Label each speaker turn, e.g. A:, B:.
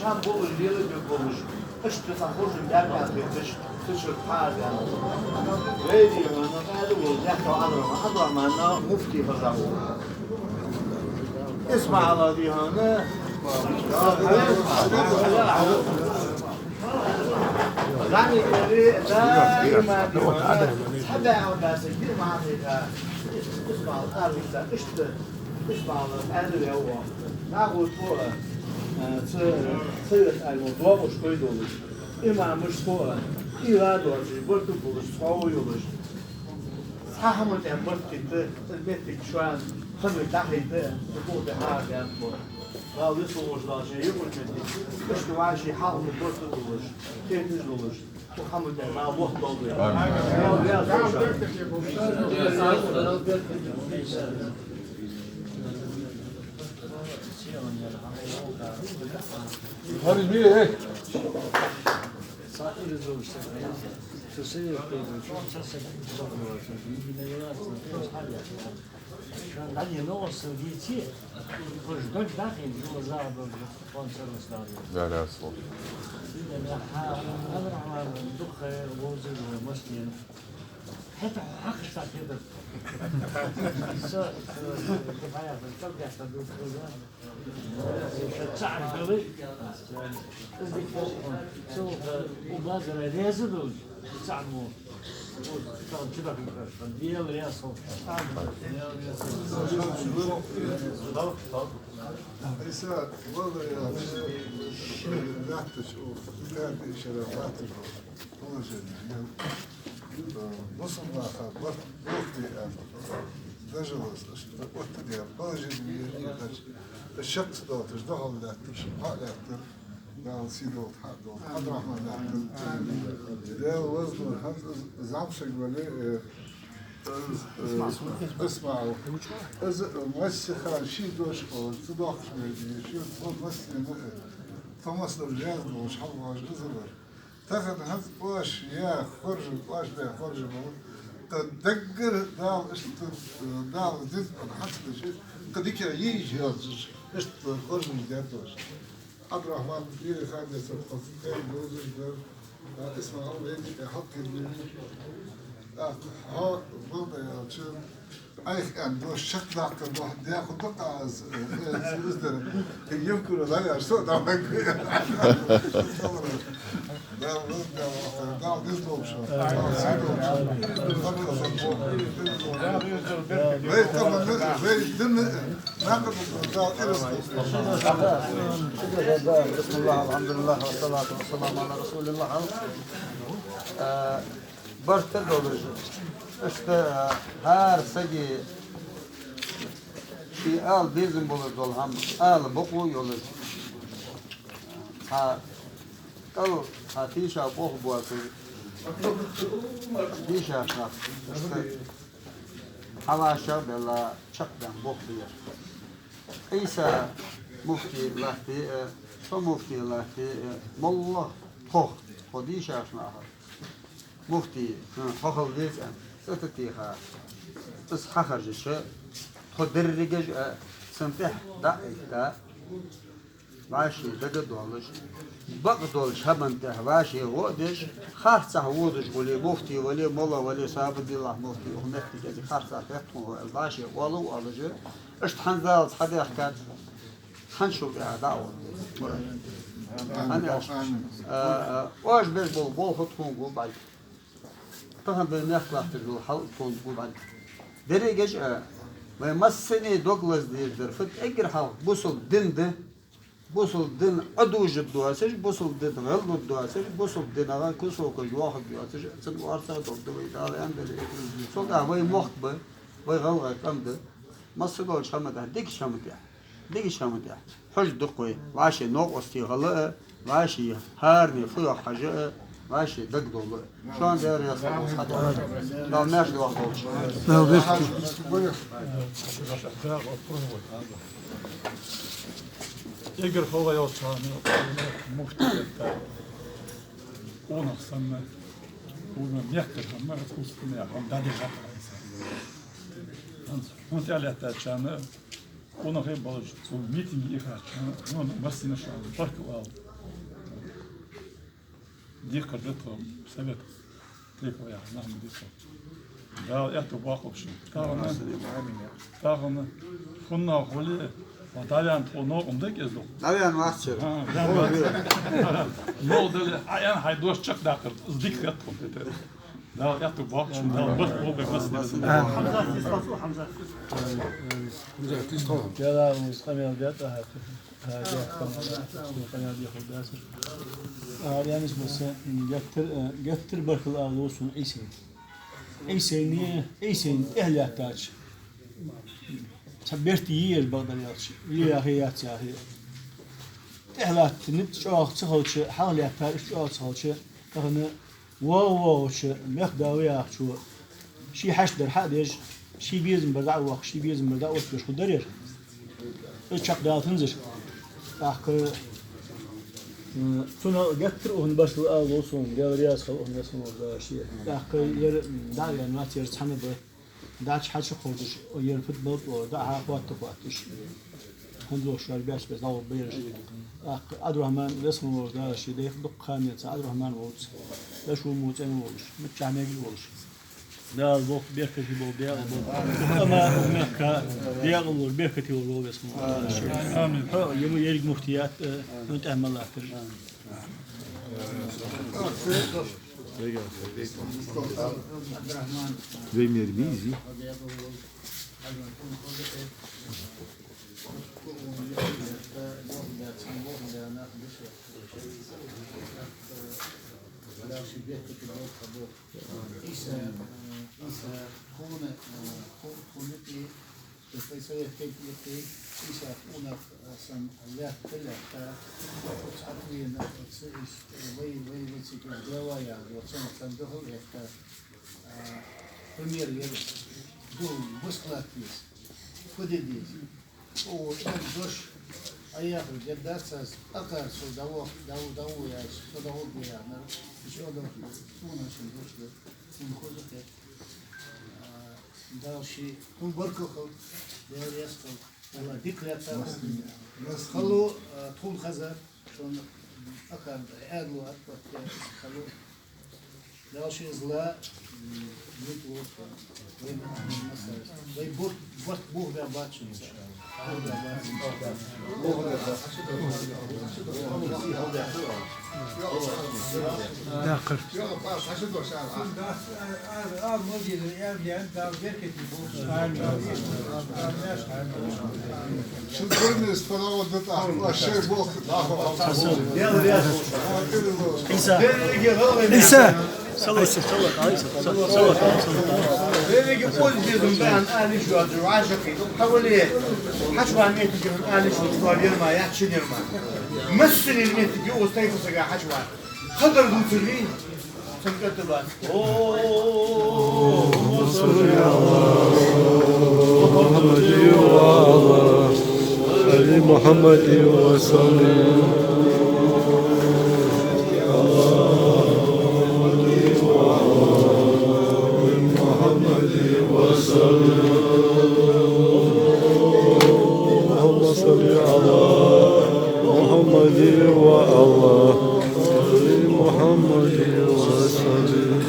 A: شام بقول ليلة بقولش إيش تصحوش مدافع بيتش تشرب حاجة غيري أنا قاعد أقول يحكوا أضرب معنا مفتي فزعوا اسمع على دي هنا زعني كذي دائما حدا يعود بس كثير ما عندك اسمع الأرض اسمع الأرض هو ناخذ فوق صيغة الموضوع مش كويس إما مش فوق إيراد وجه برضو بولش صاوي وجه صح هم تعمل كده البيت شوان خذ تحت تقول ده حاجة لا لسه مش لا شيء يقول كده مش نوع شيء حاول برضو بولش كيف بولش محمد ما وقت ضوء
B: Hadi bir hey.
C: Sahibi zor işte. Sözü yapıyordum. Çok sesle bakmıyor. Yine yararsın. Şu an hadi ne olsun diyeceği. Koştuk dahil. Bu zaten konservaslar.
B: لا لا صوت.
C: إذا أنا دخل ووزن ومسلم حتى حق كده كيف هيا بنترجع تدوس شتعب قوي شو وبازر يزيدوا يتعبوا طبعا كده ديال رياسه
D: إساءة والله يا لا تشوف لا تشوف لا تشوف هو جميل وصل ما خاب وقتي دجلس وقتي باجي بيجي الشخص ده تجدهم لا تشوف لا تر لا سيدو حدو عبد الرحمن لا ده وزن زعمشك ولا اسمعوا موسخة شيء دوش أو صداق شوية شيء موسخة ثمس الرجال دوش حب واش غزلر تاخد هذا واش يا خرج واش لا خرج تدقر دال إيش دال زيد حسب شيء قديك يجي إيش خرج من دوش عبد الرحمن في خالد سبقت كان دوزش ده اسمه الله يجي حق ها والله يا شيخ أي عنده شك ذاك الواحد ياخذ دقة إزدر يمكن لا يرسل ده ما يقول ده نزلوا شو وين طبعا وين دم ناقد
E: بسم الله الحمد لله والصلاة والسلام على رسول الله. برتر دولش işte her segi bir al bizim bulur dol ham al boku yolu ha kal hatisha boku bu atı disha ha işte hava şabela çakdan boku yer İsa mufti lahti so mufti lahti mollah toh hodisha ha مفتي حخل جزء ستتيها تصحى خرجش تدرج سنتح دقيقة ماشي دق دولش بق دولش هبنته ماشي ودش خارصة ودش ولي مفتي ولي مولا ولي صاحب الله مفتي ومفتي جدي خارصة تحته ماشي ولو ولجه إيش تحنزل حدا يحكي حنشوف يا دعوة أنا واش بس بول خطهم قول بعد طبعا بنخلق تقول حلق تقول بعد درجة ومسني دوغلاس دير فت اجر حلق بوصل دين ده بوصل دين ادوج الدواسج بوصل دين غلط الدواسج بوصل دين اغا كوسو كج واحد دواسج سن وارثه دكتور يدار عند سوق وي مخبه وي غلغه كمده مسقول شمده ديك شمده حج دقوي ماشي نوق استغله ماشي هارني فوق حاجه ماشي دق دولة شو عندي يا صاحبي لا ماشي واحد
B: لا بس
F: Eğer hava yolçağını muhtemelen onaksanna ona yaklaşanlar kustunu yapan da değil hatta. Muhtemelen çağını ona hep balıcı. Bu miting ihraçını onun basını şu an farkı var. ديك قررتهم سبت تلك ويا نعم ديك دا يأتوا باقوا شيء تاغنا كنا خولي وطالعان تونو عندك يزلو
E: Navijan Vasčer.
F: نو دل عيان هيدوش تشك داخل زديك يطلب دا يأتوا باقوا شيء دا بس بس
C: حمزة يستطيع حمزة
G: جلا مسخمي بدأت هذا قناة ياخد داسر يعني بس جتر بركل أغلوسون أيسين أهل يحتاج تبرت يير بقدر ياتش ليه هيات يا هي أهلات نت شو تخلش حال يحتاج شو تخلش كهنا واو شو مقدار يا شو شي حشدر حدش شي بيزم بدع وقت شي بيزم بدع وقت بس خدرير الشق ده تنزل أحكي سونا جتر وهن بس الأغلوسون جالرياس خلوهم يسمعوا ده شيء أحكي ير داعي ما تير تحمل داعش حاجة خودش ير فوتبول وداعها وقتش هندلوش بس داو بيرش عبد الرحمن اسمه ده شيء ده يخدق خانية عبد الرحمن وولش ده شو موت أنا وولش متشعنيك وولش ده الوقت بيركتي بول ده أما مكة ده الوقت بيركتي بول اسمه آمين يوم يرجع مفتيات نتأمل الله
B: Vem Ermizi.
A: Primeiro ele do busclatis, fodidis, o dois aí a dessas akar so dawo ya so dawo ya na еще до una schon došlo un ходите дальше un barkakal der yasto wala diklata خلو طول خزر شون akar ادلو akar خلو دالشي زلا نتوقف وين مثلا وين بوت بوه ده باتشن
G: داخل
D: Şu görünüyor falan da aşağı bok.
G: إنسان صلى
A: Böyle ki pozitifim ben Ali şu adı aşık حوالي حشوة نيتك من آل شو طوابير ما يحشنير ما مثل النيتك وستيقظ سجى حشوة خضر دوتري سمكت بس
B: صل على محمد وسلم. صل على محمد والله محمد وسلم.